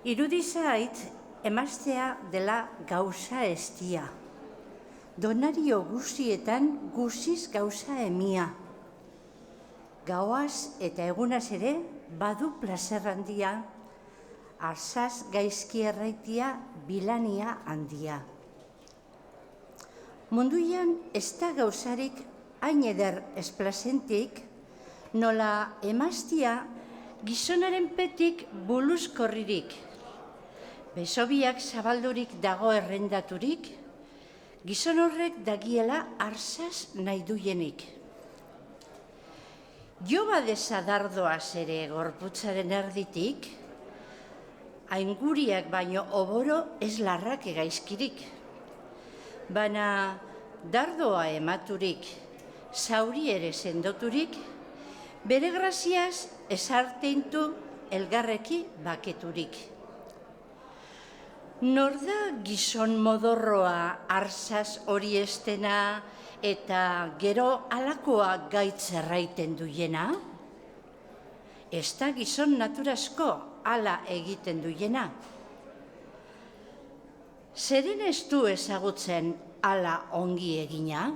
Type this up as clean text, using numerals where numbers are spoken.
Irudi zait, emaztea dela gauza estia. Donario guztietan guziz gauza emia. Gauaz eta egunaz ere badu plazer handia, arzaz gaizki erraitia bilania handia. Munduian ez da gauzarik hain eder esplazentik, nola emaztia gizonaren petik buluzkorririk, besobiak zabaldurik dago errendaturik, gizon horrek dagiela arzaz nahi duenik. Jo badeza dardoaz ere gorputzaren erditik, ainguriak baino oboro ez larrak egaizkirik. Baina dardoa ematurik, zauri ere sendoturik, bere graziaz esarteintu elgarreki baketurik. Nor da gizon modorroa arzaz hori estena eta gero alakoa gaitz erraiten duena? Ez da gizon naturazko ala egiten duena. Zeren ez du ezagutzen ala ongi egina?